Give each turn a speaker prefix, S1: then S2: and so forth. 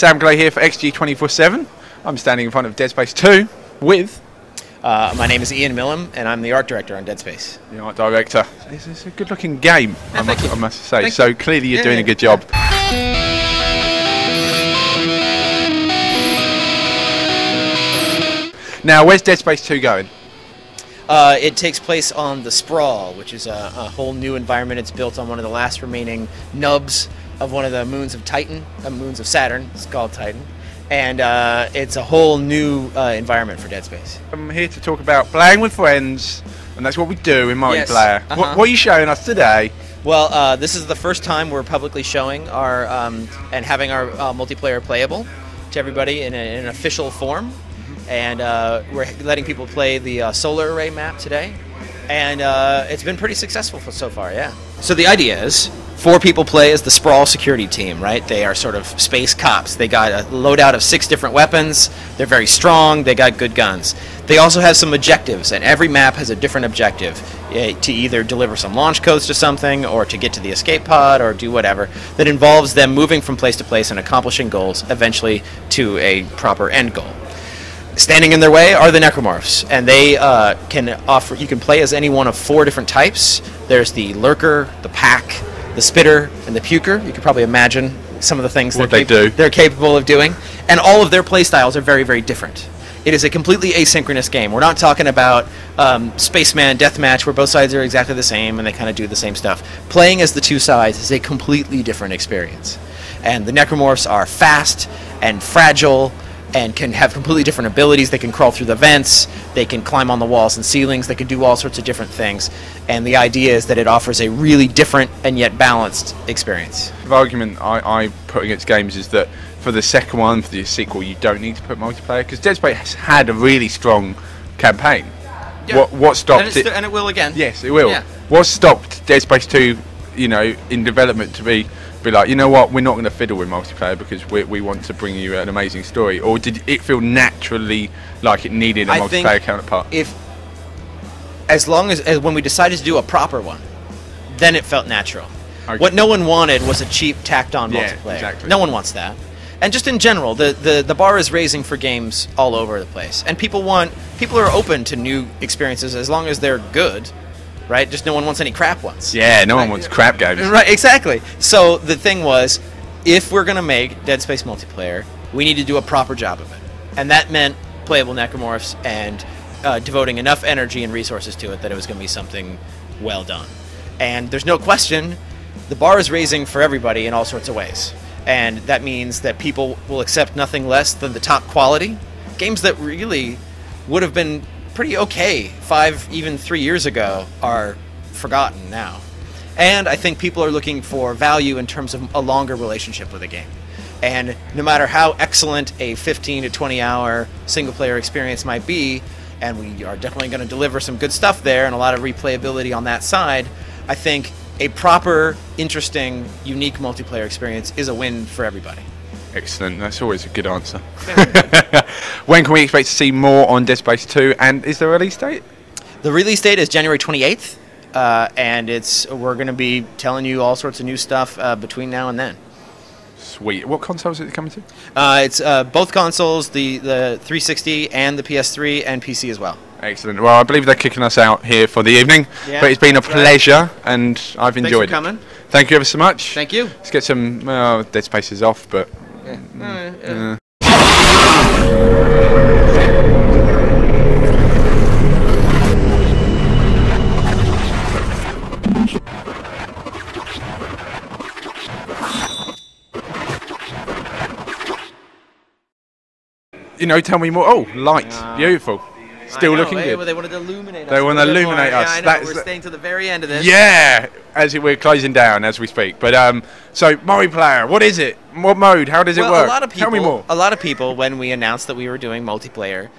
S1: Sam Glay here for XG247. I'm standing in front of Dead Space 2 with...
S2: my name is Ian Milham, and I'm the art director on Dead Space.
S1: The art director. It's a good-looking game, I must say.
S2: Thank
S1: so
S2: you.
S1: clearly you're doing a good job. Now, where's Dead Space 2 going?
S2: It takes place on the Sprawl, which is a whole new environment. It's built on one of the last remaining nubs of one of the moons of Titan, moons of Saturn. It's called Titan. And it's a whole new environment for Dead Space. I'm
S1: here to talk about playing with friends, and that's what we do in multiplayer.
S2: Yes.
S1: What are you showing us today?
S2: Well, this is the first time we're publicly showing our and having our multiplayer playable to everybody in an official form. And we're letting people play the solar array map today. And it's been pretty successful so far, yeah. So the idea is 4 people play as the Sprawl security team, right? They are sort of space cops. They got a loadout of 6 different weapons. They're very strong. They got good guns. They also have some objectives, and every map has a different objective to either deliver some launch codes to something or to get to the escape pod or do whatever that involves them moving from place to place and accomplishing goals, eventually to a proper end goal. Standing in their way are the necromorphs, and they you can play as any one of 4 different types. There's the lurker, the pack, the spitter, and the puker. You can probably imagine some of the things they're capable of doing, and all of their play styles are very, very different. It is a completely asynchronous game. We're not talking about Spaceman Deathmatch where both sides are exactly the same and they kind of do the same stuff. Playing as the 2 sides is a completely different experience. And the necromorphs are fast and fragile and can have completely different abilities. They can crawl through the vents, they can climb on the walls and ceilings, they can do all sorts of different things. And the idea is that it offers a really different and yet balanced experience.
S1: The argument I put against games is that for the second one, for the sequel, you don't need to put multiplayer, because Dead Space has had a really strong campaign.
S2: Yeah.
S1: What stopped it?
S2: And it will again.
S1: Yes, it will.
S2: Yeah.
S1: What stopped Dead Space 2, in development to be like, you know what, we're not going to fiddle with multiplayer because we want to bring you an amazing story? Or did it feel naturally like it needed a multiplayer counterpart?
S2: As long as when we decided to do a proper one, then it felt natural.
S1: Okay.
S2: What no one wanted was a cheap, tacked-on multiplayer.
S1: Exactly.
S2: No one wants that. And just in general, the bar is raising for games all over the place, and people are open to new experiences as long as they're good. Right? Just no one wants any crap ones.
S1: Yeah, no one wants crap games.
S2: Right, exactly. So the thing was, if we're going to make Dead Space multiplayer, we need to do a proper job of it. And that meant playable necromorphs and devoting enough energy and resources to it that it was going to be something well done. And there's no question, the bar is raising for everybody in all sorts of ways. And that means that people will accept nothing less than the top quality. Games that really would have been pretty okay 5, even 3 years ago are forgotten now. And I think people are looking for value in terms of a longer relationship with a game. And no matter how excellent a 15 to 20 hour single player experience might be, and we are definitely going to deliver some good stuff there and a lot of replayability on that side, I think a proper, interesting, unique multiplayer experience is a win for everybody.
S1: Excellent. That's always a good answer. When can we expect to see more on Dead Space 2, and is there a release date?
S2: The release date is January 28th, and we're going to be telling you all sorts of new stuff between now and then.
S1: Sweet. What consoles is it coming to?
S2: It's both consoles, the 360 and the PS3 and PC as well. Excellent.
S1: Well, I believe they're kicking us out here for the evening, but it's been a pleasure, and I've enjoyed it.
S2: Thanks for coming.
S1: Thank you ever so much.
S2: Thank you.
S1: Let's get some Dead Spaces off, but... tell me more. Oh, light. Beautiful. Still looking good.
S2: They wanted to illuminate us.
S1: They want to illuminate us.
S2: Yeah, I know. We're staying to the very end of this.
S1: Yeah, we're closing down as we speak. But so multiplayer, what is it? What mode? How does it work? Tell me more.
S2: A lot of people, when we announced that we were doing multiplayer,